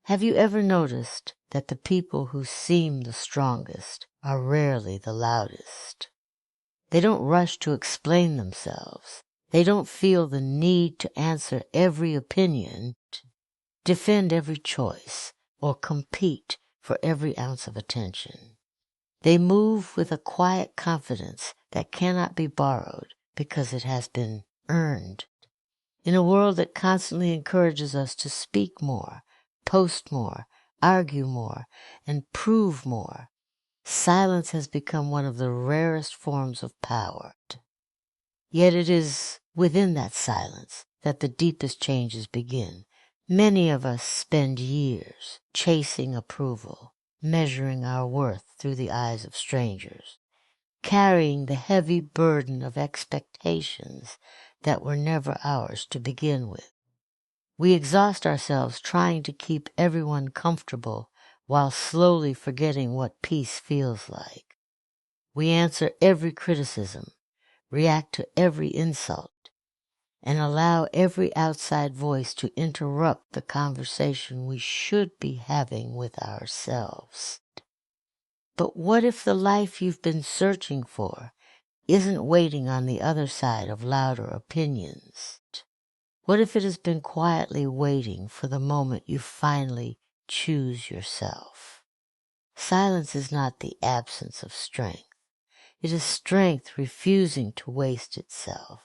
Have you ever noticed that the people who seem the strongest are rarely the loudest? They don't rush to explain themselves. They don't feel the need to answer every opinion, defend every choice, or compete for every ounce of attention. They move with a quiet confidence that cannot be borrowed because it has been earned. In a world that constantly encourages us to speak more, post more, argue more, and prove more, silence has become one of the rarest forms of power. Yet it is within that silence that the deepest changes begin. Many of us spend years chasing approval, measuring our worth through the eyes of strangers, carrying the heavy burden of expectations that were never ours to begin with. We exhaust ourselves trying to keep everyone comfortable while slowly forgetting what peace feels like. We answer every criticism, react to every insult, and allow every outside voice to interrupt the conversation we should be having with ourselves. But what if the life you've been searching for isn't waiting on the other side of louder opinions? What if it has been quietly waiting for the moment you finally choose yourself? Silence is not the absence of strength. It is strength refusing to waste itself.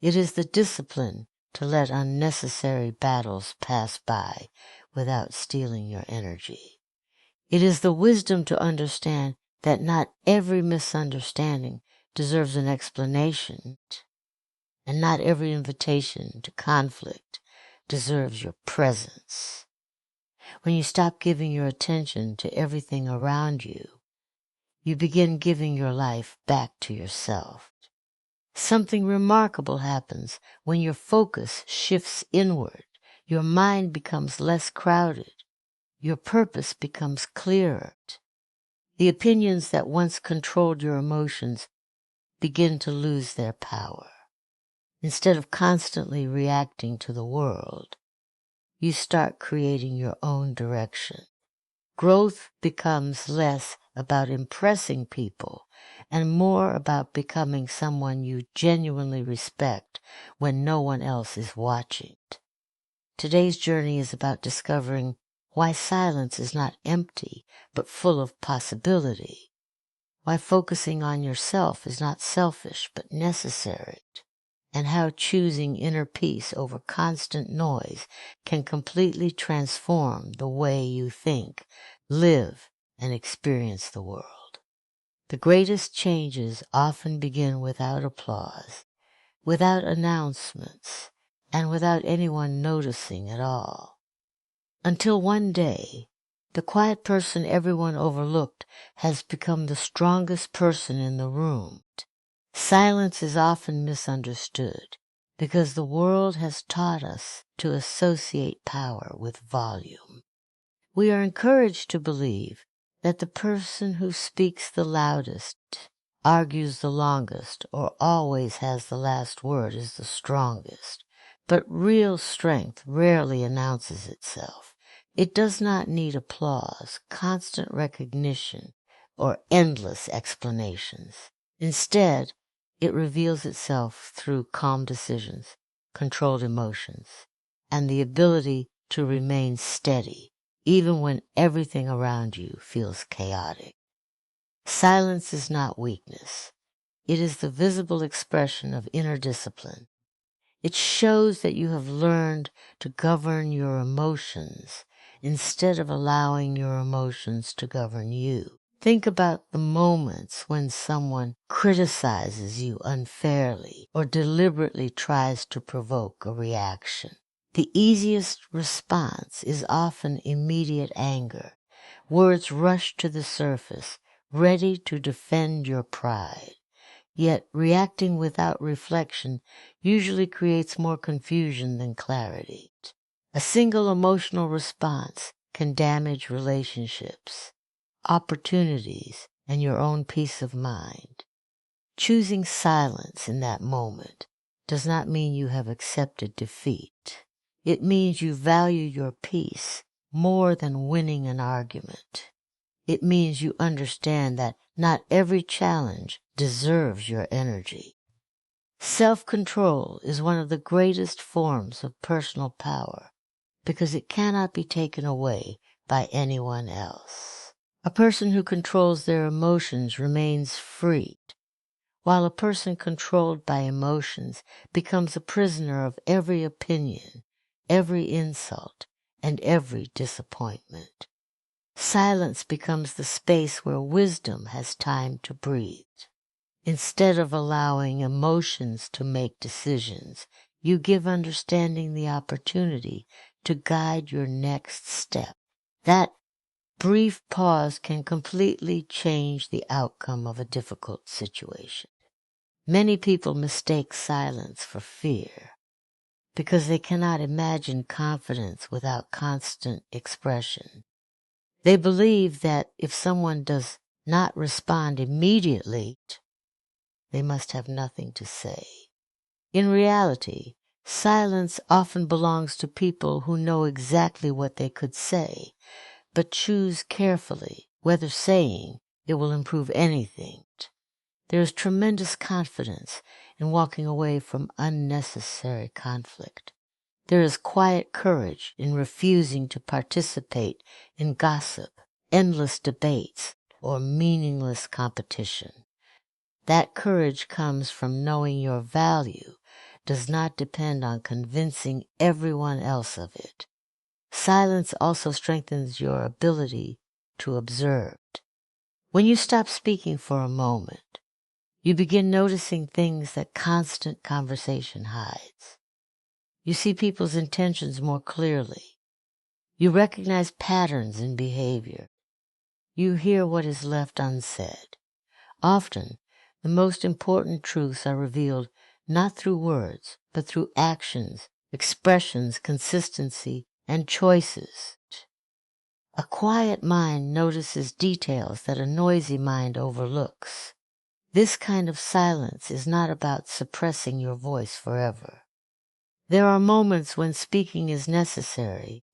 It is the discipline to let unnecessary battles pass by without stealing your energy. It is the wisdom to understand that not every misunderstanding deserves an explanation, and not every invitation to conflict deserves your presence. When you stop giving your attention to everything around you, you begin giving your life back to yourself. Something remarkable happens when your focus shifts inward. Your mind becomes less crowded. Your purpose becomes clearer. The opinions that once controlled your emotions begin to lose their power. Instead of constantly reacting to the world, you start creating your own direction. Growth becomes less about impressing people and more about becoming someone you genuinely respect when no one else is watching. Today's journey is about discovering why silence is not empty but full of possibility, why focusing on yourself is not selfish but necessary, and how choosing inner peace over constant noise can completely transform the way you think, live, and experience the world. The greatest changes often begin without applause, without announcements, and without anyone noticing at all. Until one day, the quiet person everyone overlooked has become the strongest person in the room. Silence is often misunderstood because the world has taught us to associate power with volume. We are encouraged to believe that the person who speaks the loudest, argues the longest, or always has the last word is the strongest. But real strength rarely announces itself. It does not need applause, constant recognition, or endless explanations. Instead, it reveals itself through calm decisions, controlled emotions, and the ability to remain steady even when everything around you feels chaotic. Silence is not weakness. It is the visible expression of inner discipline. It shows that you have learned to govern your emotions instead of allowing your emotions to govern you. Think about the moments when someone criticizes you unfairly or deliberately tries to provoke a reaction. The easiest response is often immediate anger. Words rush to the surface, ready to defend your pride. Yet reacting without reflection usually creates more confusion than clarity. A single emotional response can damage relationships, opportunities, and your own peace of mind. Choosing silence in that moment does not mean you have accepted defeat. It means you value your peace more than winning an argument. It means you understand that not every challenge deserves your energy. Self-control is one of the greatest forms of personal power because it cannot be taken away by anyone else. A person who controls their emotions remains free, while a person controlled by emotions becomes a prisoner of every opinion, every insult, and every disappointment. Silence becomes the space where wisdom has time to breathe. Instead of allowing emotions to make decisions, you give understanding the opportunity to guide your next step. That brief pause can completely change the outcome of a difficult situation. Many people mistake silence for fear because they cannot imagine confidence without constant expression. They believe that if someone does not respond immediately, they must have nothing to say. In reality, silence often belongs to people who know exactly what they could say, but choose carefully whether saying it will improve anything. There is tremendous confidence in walking away from unnecessary conflict. There is quiet courage in refusing to participate in gossip, endless debates, or meaningless competition. That courage comes from knowing your value does not depend on convincing everyone else of it. Silence also strengthens your ability to observe. When you stop speaking for a moment, you begin noticing things that constant conversation hides. You see people's intentions more clearly. You recognize patterns in behavior. You hear what is left unsaid. Often, the most important truths are revealed not through words, but through actions, expressions, consistency, and choices. A quiet mind notices details that a noisy mind overlooks. This kind of silence is not about suppressing your voice forever. There are moments when speaking is necessary,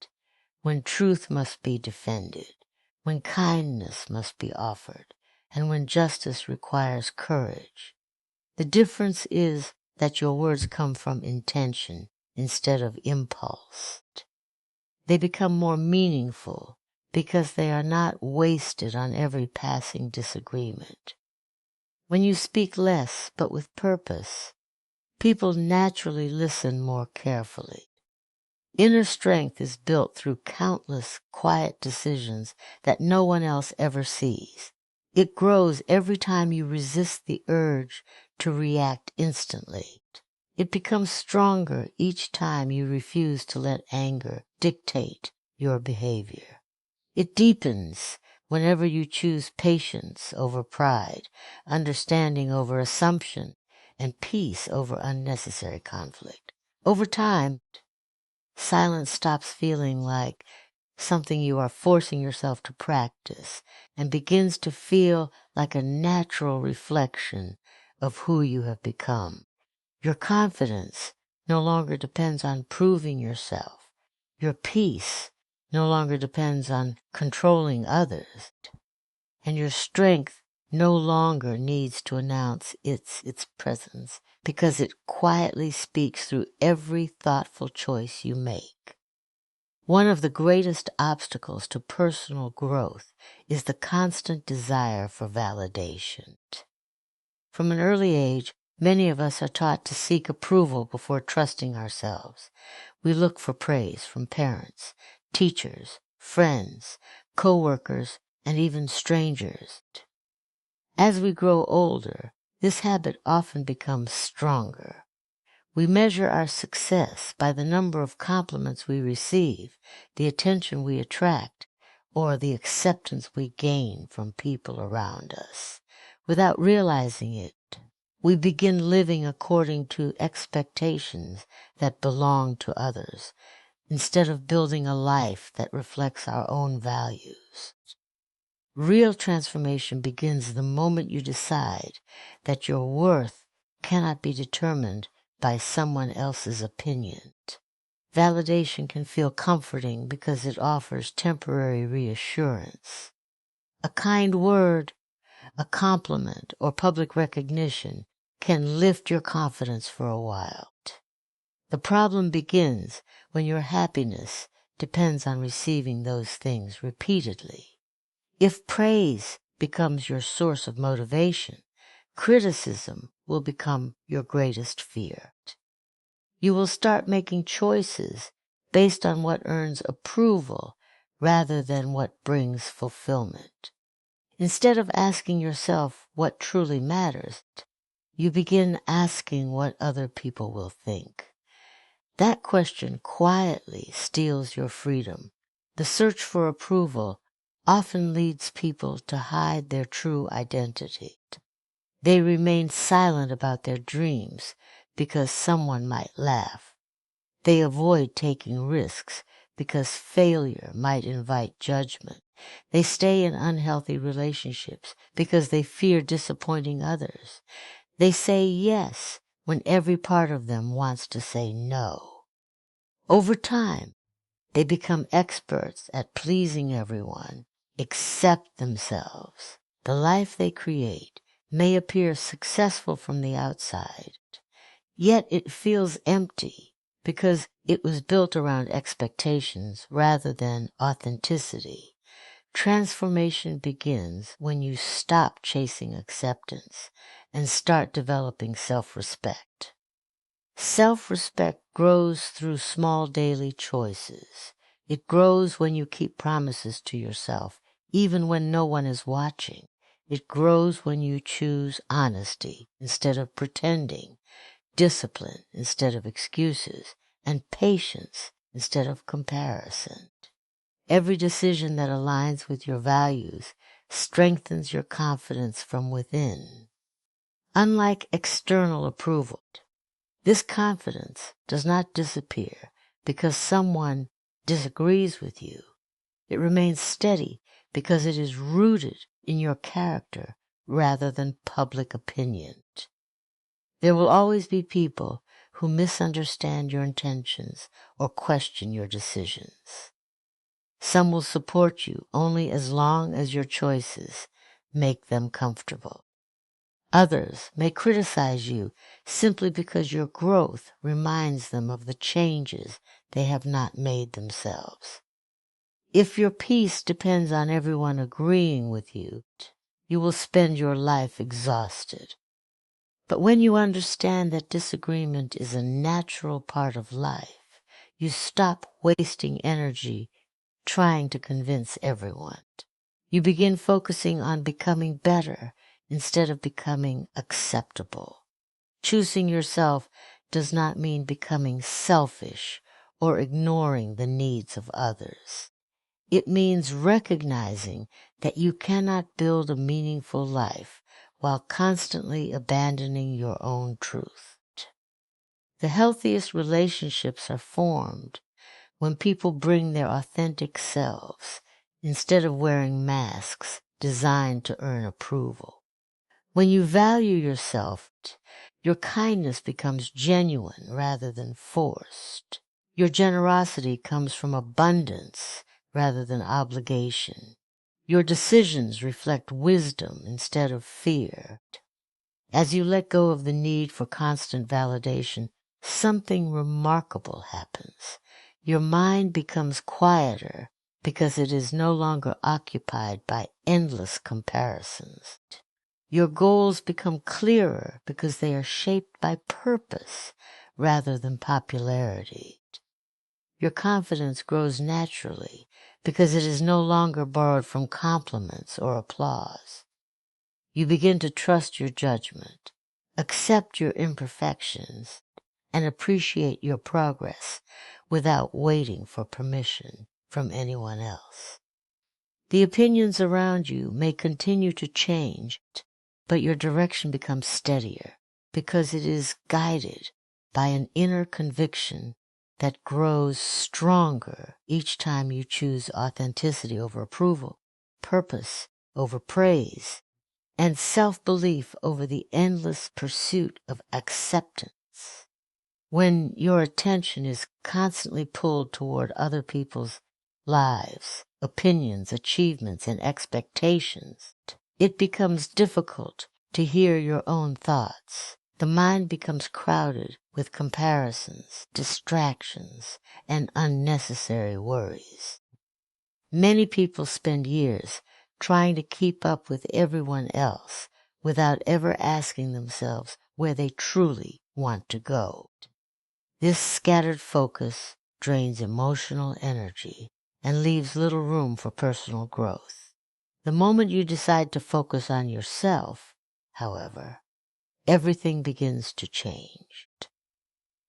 when truth must be defended, when kindness must be offered, and when justice requires courage. The difference is that your words come from intention instead of impulse. They become more meaningful because they are not wasted on every passing disagreement. When you speak less but with purpose, people naturally listen more carefully. Inner strength is built through countless quiet decisions that no one else ever sees. It grows every time you resist the urge to react instantly. It becomes stronger each time you refuse to let anger dictate your behavior. It deepens whenever you choose patience over pride, understanding over assumption, and peace over unnecessary conflict. Over time, silence stops feeling like something you are forcing yourself to practice and begins to feel like a natural reflection of who you have become. Your confidence no longer depends on proving yourself. Your peace no longer depends on controlling others. And your strength no longer needs to announce its presence because it quietly speaks through every thoughtful choice you make. One of the greatest obstacles to personal growth is the constant desire for validation. From an early age, many of us are taught to seek approval before trusting ourselves. We look for praise from parents, teachers, friends, co-workers, and even strangers. As we grow older, this habit often becomes stronger. We measure our success by the number of compliments we receive, the attention we attract, or the acceptance we gain from people around us. Without realizing it, we begin living according to expectations that belong to others, instead of building a life that reflects our own values. Real transformation begins the moment you decide that your worth cannot be determined by someone else's opinion. Validation can feel comforting because it offers temporary reassurance. A kind word, a compliment, or public recognition can lift your confidence for a while. The problem begins when your happiness depends on receiving those things repeatedly. If praise becomes your source of motivation, criticism will become your greatest fear. You will start making choices based on what earns approval rather than what brings fulfillment. Instead of asking yourself what truly matters, you begin asking what other people will think. That question quietly steals your freedom. The search for approval often leads people to hide their true identity. They remain silent about their dreams because someone might laugh. They avoid taking risks because failure might invite judgment. They stay in unhealthy relationships because they fear disappointing others. They say yes when every part of them wants to say no. Over time, they become experts at pleasing everyone except themselves. The life they create may appear successful from the outside, yet it feels empty because it was built around expectations rather than authenticity. Transformation begins when you stop chasing acceptance and start developing self-respect. Self-respect grows through small daily choices. It grows when you keep promises to yourself, even when no one is watching. It grows when you choose honesty instead of pretending, discipline instead of excuses, and patience instead of comparison. Every decision that aligns with your values strengthens your confidence from within. Unlike external approval, this confidence does not disappear because someone disagrees with you. It remains steady because it is rooted in your character rather than public opinion. There will always be people who misunderstand your intentions or question your decisions. Some will support you only as long as your choices make them comfortable. Others may criticize you simply because your growth reminds them of the changes they have not made themselves. If your peace depends on everyone agreeing with you, you will spend your life exhausted. But when you understand that disagreement is a natural part of life, you stop wasting energy trying to convince everyone. You begin focusing on becoming better instead of becoming acceptable. Choosing yourself does not mean becoming selfish or ignoring the needs of others. It means recognizing that you cannot build a meaningful life while constantly abandoning your own truth. The healthiest relationships are formed when people bring their authentic selves instead of wearing masks designed to earn approval. When you value yourself, your kindness becomes genuine rather than forced. Your generosity comes from abundance rather than obligation. Your decisions reflect wisdom instead of fear. As you let go of the need for constant validation, something remarkable happens. Your mind becomes quieter because it is no longer occupied by endless comparisons. Your goals become clearer because they are shaped by purpose rather than popularity. Your confidence grows naturally because it is no longer borrowed from compliments or applause. You begin to trust your judgment, accept your imperfections, and appreciate your progress without waiting for permission from anyone else. The opinions around you may continue to change, but your direction becomes steadier because it is guided by an inner conviction that grows stronger each time you choose authenticity over approval, purpose over praise, and self-belief over the endless pursuit of acceptance. When your attention is constantly pulled toward other people's lives, opinions, achievements, and expectations, it becomes difficult to hear your own thoughts. The mind becomes crowded with comparisons, distractions, and unnecessary worries. Many people spend years trying to keep up with everyone else without ever asking themselves where they truly want to go. This scattered focus drains emotional energy and leaves little room for personal growth. The moment you decide to focus on yourself, however, everything begins to change.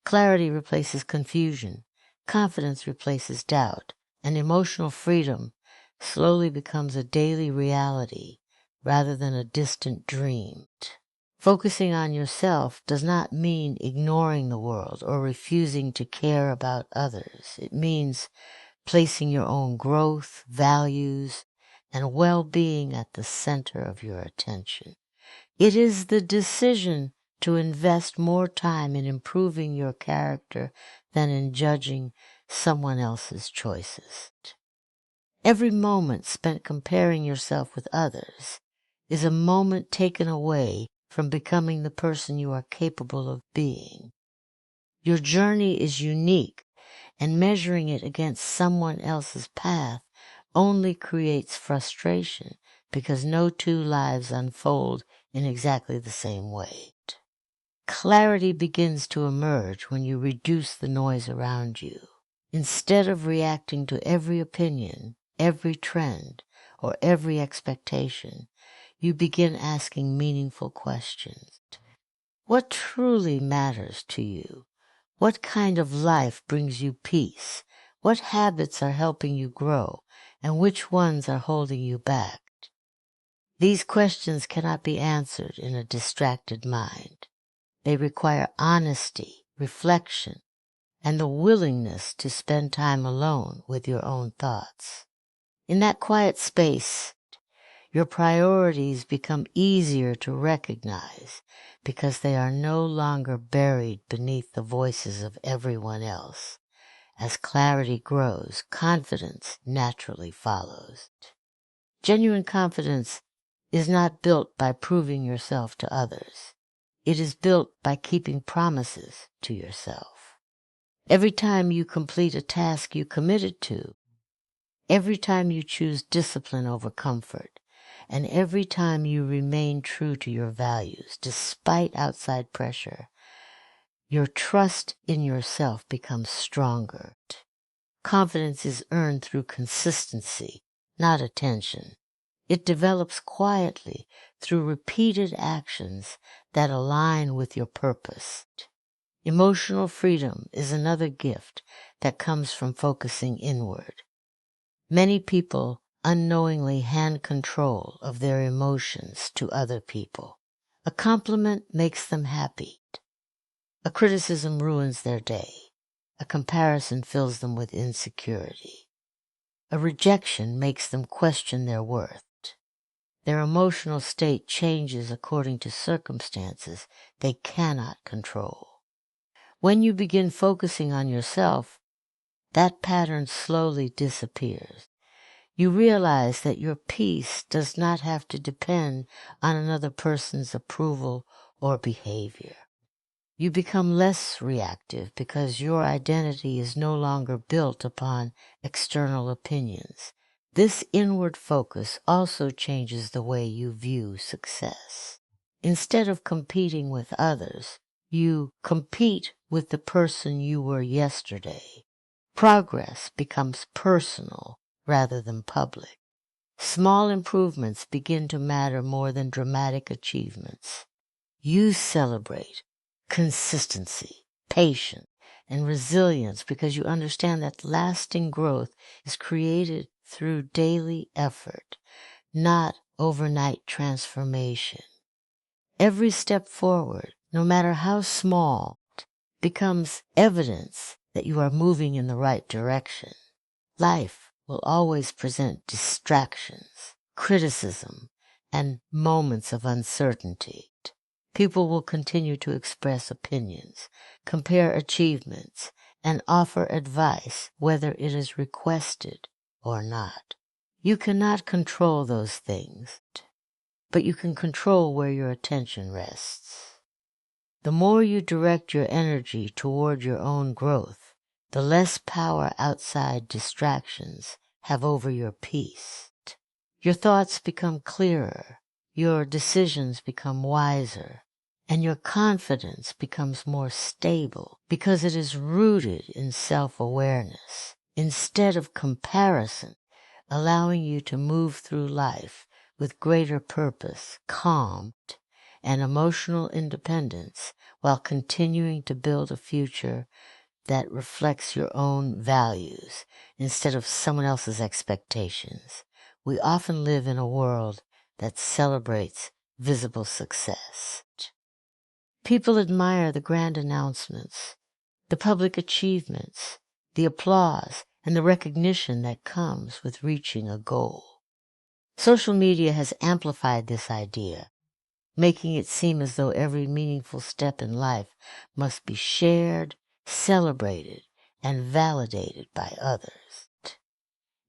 Clarity replaces confusion, confidence replaces doubt, and emotional freedom slowly becomes a daily reality rather than a distant dream. Focusing on yourself does not mean ignoring the world or refusing to care about others. It means placing your own growth, values, and well-being at the center of your attention. It is the decision to invest more time in improving your character than in judging someone else's choices. Every moment spent comparing yourself with others is a moment taken away from becoming the person you are capable of being. Your journey is unique, and measuring it against someone else's path only creates frustration because no two lives unfold in exactly the same way. Clarity begins to emerge when you reduce the noise around you. Instead of reacting to every opinion, every trend, or every expectation, you begin asking meaningful questions. What truly matters to you? What kind of life brings you peace? What habits are helping you grow, and which ones are holding you back? These questions cannot be answered in a distracted mind. They require honesty, reflection, and the willingness to spend time alone with your own thoughts. In that quiet space, your priorities become easier to recognize because they are no longer buried beneath the voices of everyone else. As clarity grows, confidence naturally follows. Genuine confidence is not built by proving yourself to others. It is built by keeping promises to yourself. Every time you complete a task you committed to, every time you choose discipline over comfort, and every time you remain true to your values despite outside pressure, your trust in yourself becomes stronger. Confidence is earned through consistency, not attention. It develops quietly through repeated actions that align with your purpose. Emotional freedom is another gift that comes from focusing inward. Many people unknowingly hand control of their emotions to other people. A compliment makes them happy. A criticism ruins their day. A comparison fills them with insecurity. A rejection makes them question their worth. Their emotional state changes according to circumstances they cannot control. When you begin focusing on yourself, that pattern slowly disappears. You realize that your peace does not have to depend on another person's approval or behavior. You become less reactive because your identity is no longer built upon external opinions. This inward focus also changes the way you view success. Instead of competing with others, you compete with the person you were yesterday. Progress becomes personal rather than public. Small improvements begin to matter more than dramatic achievements. You celebrate consistency, patience, and resilience because you understand that lasting growth is created through daily effort, not overnight transformation. Every step forward, no matter how small, becomes evidence that you are moving in the right direction. Life will always present distractions, criticism, and moments of uncertainty. People will continue to express opinions, compare achievements, and offer advice whether it is requested or not. You cannot control those things, but you can control where your attention rests. The more you direct your energy toward your own growth, the less power outside distractions have over your peace. Your thoughts become clearer, your decisions become wiser, and your confidence becomes more stable because it is rooted in self-awareness instead of comparison, allowing you to move through life with greater purpose, calm, and emotional independence while continuing to build a future that reflects your own values instead of someone else's expectations. We often live in a world that celebrates visible success. People admire the grand announcements, the public achievements, the applause, and the recognition that comes with reaching a goal. Social media has amplified this idea, making it seem as though every meaningful step in life must be shared, celebrated, and validated by others.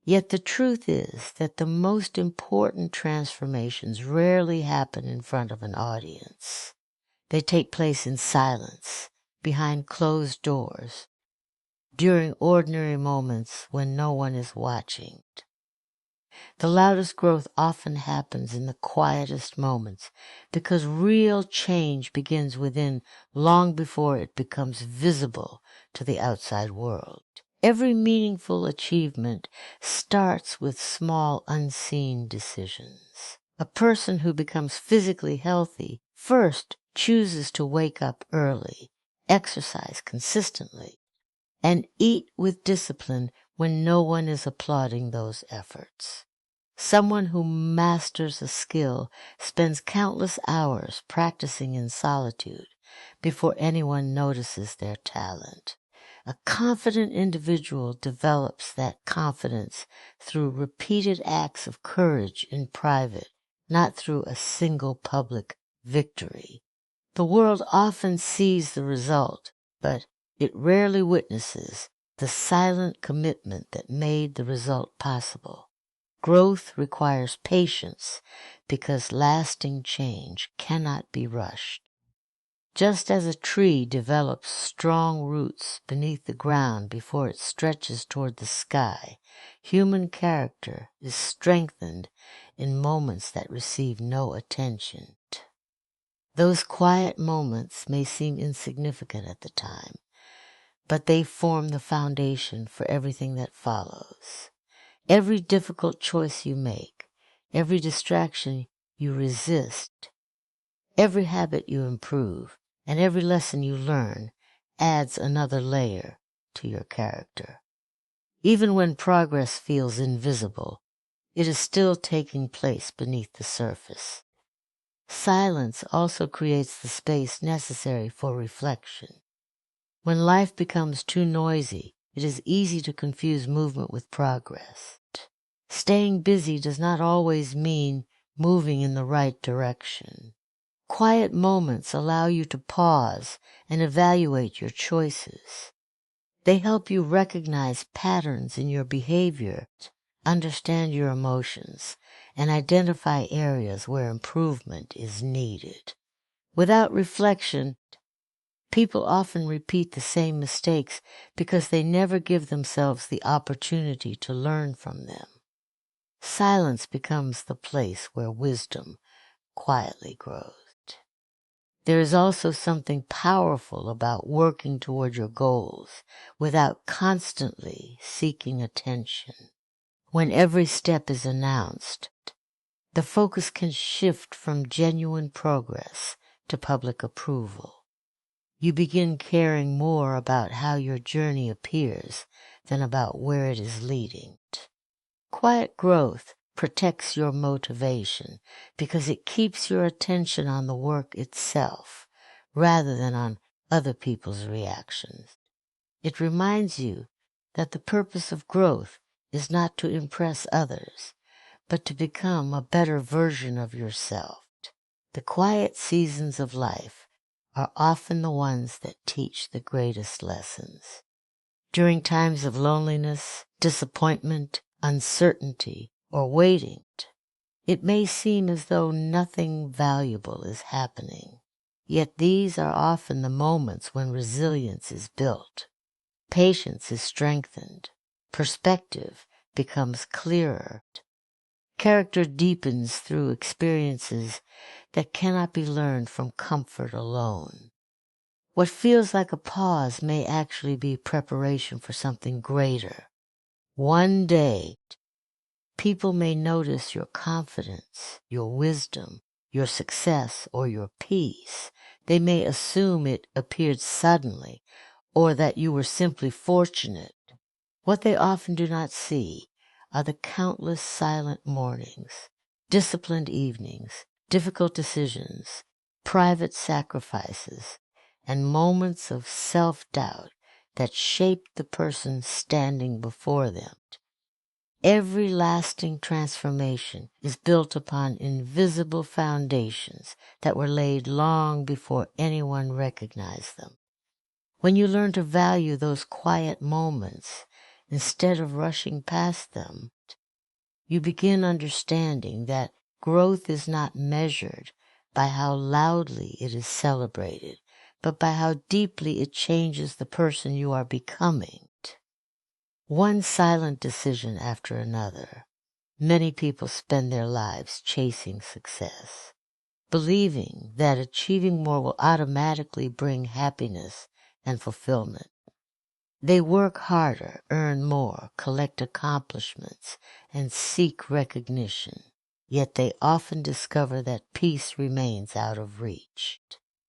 Yet the truth is that the most important transformations rarely happen in front of an audience. They take place in silence, behind closed doors, during ordinary moments when no one is watching. The loudest growth often happens in the quietest moments because real change begins within long before it becomes visible to the outside world. Every meaningful achievement starts with small unseen decisions. A person who becomes physically healthy first chooses to wake up early, exercise consistently, and eat with discipline when no one is applauding those efforts. Someone who masters a skill spends countless hours practicing in solitude before anyone notices their talent. A confident individual develops that confidence through repeated acts of courage in private, not through a single public victory. The world often sees the result, but it rarely witnesses the silent commitment that made the result possible. Growth requires patience because lasting change cannot be rushed. Just as a tree develops strong roots beneath the ground before it stretches toward the sky, human character is strengthened in moments that receive no attention. Those quiet moments may seem insignificant at the time, but they form the foundation for everything that follows. Every difficult choice you make, every distraction you resist, every habit you improve, and every lesson you learn adds another layer to your character. Even when progress feels invisible, it is still taking place beneath the surface. Silence also creates the space necessary for reflection. When life becomes too noisy, it is easy to confuse movement with progress. Staying busy does not always mean moving in the right direction. Quiet moments allow you to pause and evaluate your choices. They help you recognize patterns in your behavior, understand your emotions, and identify areas where improvement is needed. Without reflection, people often repeat the same mistakes because they never give themselves the opportunity to learn from them. Silence becomes the place where wisdom quietly grows. There is also something powerful about working toward your goals without constantly seeking attention. When every step is announced, the focus can shift from genuine progress to public approval. You begin caring more about how your journey appears than about where it is leading. Quiet growth protects your motivation because it keeps your attention on the work itself rather than on other people's reactions. It reminds you that the purpose of growth is not to impress others, but to become a better version of yourself. The quiet seasons of life are often the ones that teach the greatest lessons. During times of loneliness, disappointment, uncertainty, or waiting, it may seem as though nothing valuable is happening. Yet these are often the moments when resilience is built, patience is strengthened, perspective becomes clearer, character deepens through experiences that cannot be learned from comfort alone. What feels like a pause may actually be preparation for something greater. One day, people may notice your confidence, your wisdom, your success, or your peace. They may assume it appeared suddenly, or that you were simply fortunate. What they often do not see are the countless silent mornings, disciplined evenings, difficult decisions, private sacrifices, and moments of self-doubt that shape the person standing before them. Every lasting transformation is built upon invisible foundations that were laid long before anyone recognized them. When you learn to value those quiet moments instead of rushing past them, you begin understanding that growth is not measured by how loudly it is celebrated, but by how deeply it changes the person you are becoming. One silent decision after another, many people spend their lives chasing success, believing that achieving more will automatically bring happiness and fulfillment. They work harder, earn more, collect accomplishments, and seek recognition, yet they often discover that peace remains out of reach.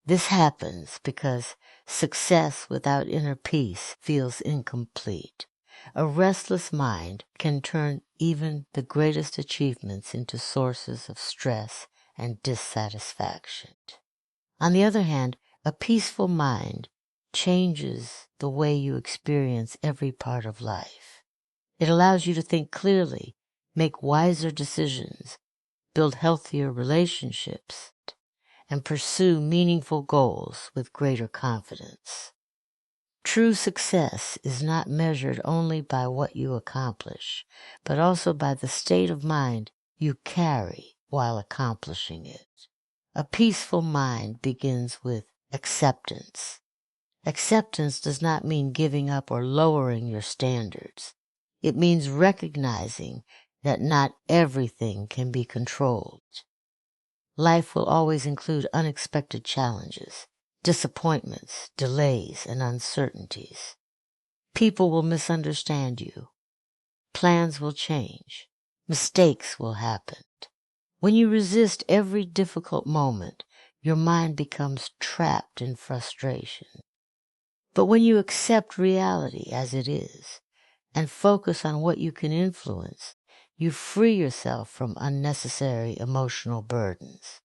This happens because success without inner peace feels incomplete. A restless mind can turn even the greatest achievements into sources of stress and dissatisfaction. On the other hand, a peaceful mind changes the way you experience every part of life. It allows you to think clearly, make wiser decisions, build healthier relationships, and pursue meaningful goals with greater confidence. True success is not measured only by what you accomplish, but also by the state of mind you carry while accomplishing it. A peaceful mind begins with acceptance. Acceptance does not mean giving up or lowering your standards. It means recognizing that not everything can be controlled. Life will always include unexpected challenges, disappointments, delays, and uncertainties. People will misunderstand you. Plans will change. Mistakes will happen. When you resist every difficult moment, your mind becomes trapped in frustration. But when you accept reality as it is and focus on what you can influence, you free yourself from unnecessary emotional burdens.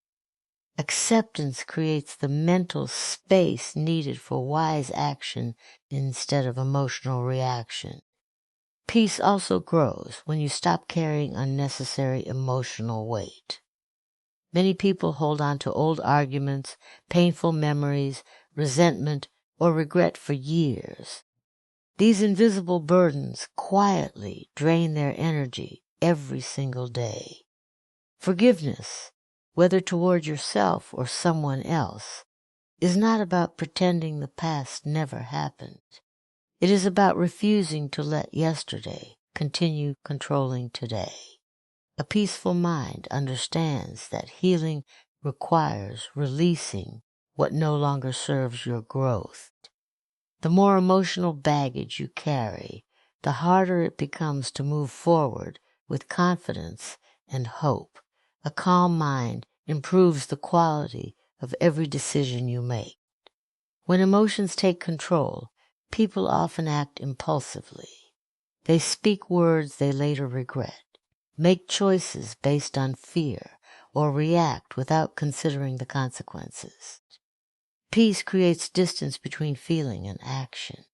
Acceptance creates the mental space needed for wise action instead of emotional reaction. Peace also grows when you stop carrying unnecessary emotional weight. Many people hold on to old arguments, painful memories, resentment, or regret for years. These invisible burdens quietly drain their energy every single day. Forgiveness, whether toward yourself or someone else, is not about pretending the past never happened. It is about refusing to let yesterday continue controlling today. A peaceful mind understands that healing requires releasing what no longer serves your growth. The more emotional baggage you carry, the harder it becomes to move forward with confidence and hope. A calm mind improves the quality of every decision you make. When emotions take control, people often act impulsively. They speak words they later regret, make choices based on fear, or react without considering the consequences. Peace creates distance between feeling and action.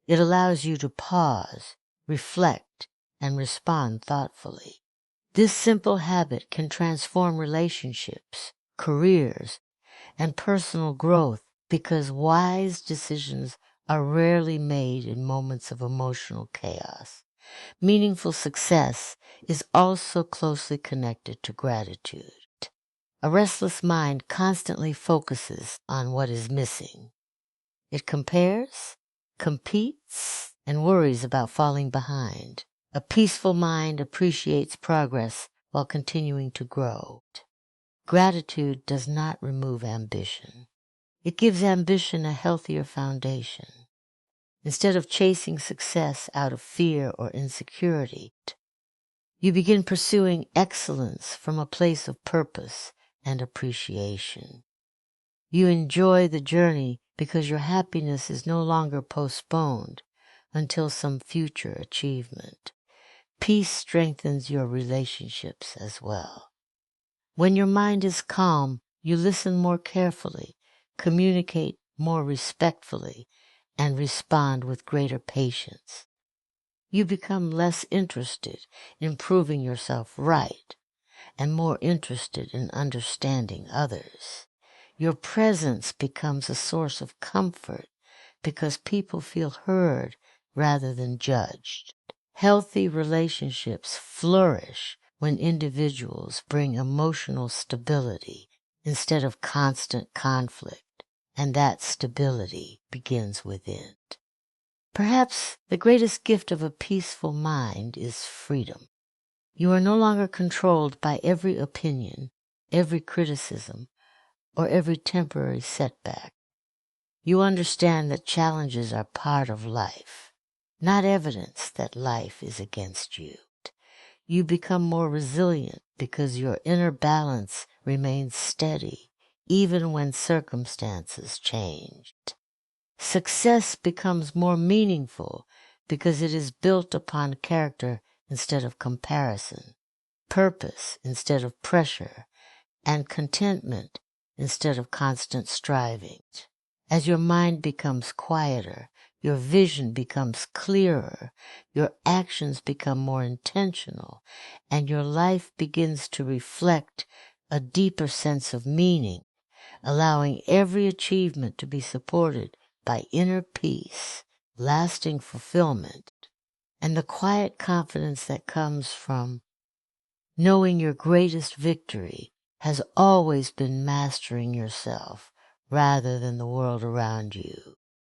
It allows you to pause, reflect, and respond thoughtfully. This simple habit can transform relationships, careers, and personal growth, because wise decisions are rarely made in moments of emotional chaos. Meaningful success is also closely connected to gratitude. A restless mind constantly focuses on what is missing. It compares, competes, and worries about falling behind. A peaceful mind appreciates progress while continuing to grow. Gratitude does not remove ambition. It gives ambition a healthier foundation. Instead of chasing success out of fear or insecurity, you begin pursuing excellence from a place of purpose and appreciation. You enjoy the journey because your happiness is no longer postponed until some future achievement. Peace strengthens your relationships as well. When your mind is calm, you listen more carefully, communicate more respectfully, and respond with greater patience. You become less interested in proving yourself right and more interested in understanding others. Your presence becomes a source of comfort because people feel heard rather than judged. Healthy relationships flourish when individuals bring emotional stability instead of constant conflict, and that stability begins within. Perhaps the greatest gift of a peaceful mind is freedom. You are no longer controlled by every opinion, every criticism, or every temporary setback. You understand that challenges are part of life, not evidence that life is against you. You become more resilient because your inner balance remains steady, even when circumstances change. Success becomes more meaningful because it is built upon character instead of comparison, purpose instead of pressure, and contentment instead of constant striving. As your mind becomes quieter, your vision becomes clearer, your actions become more intentional, and your life begins to reflect a deeper sense of meaning, allowing every achievement to be supported by inner peace, lasting fulfillment, and the quiet confidence that comes from knowing your greatest victory has always been mastering yourself rather than the world around you.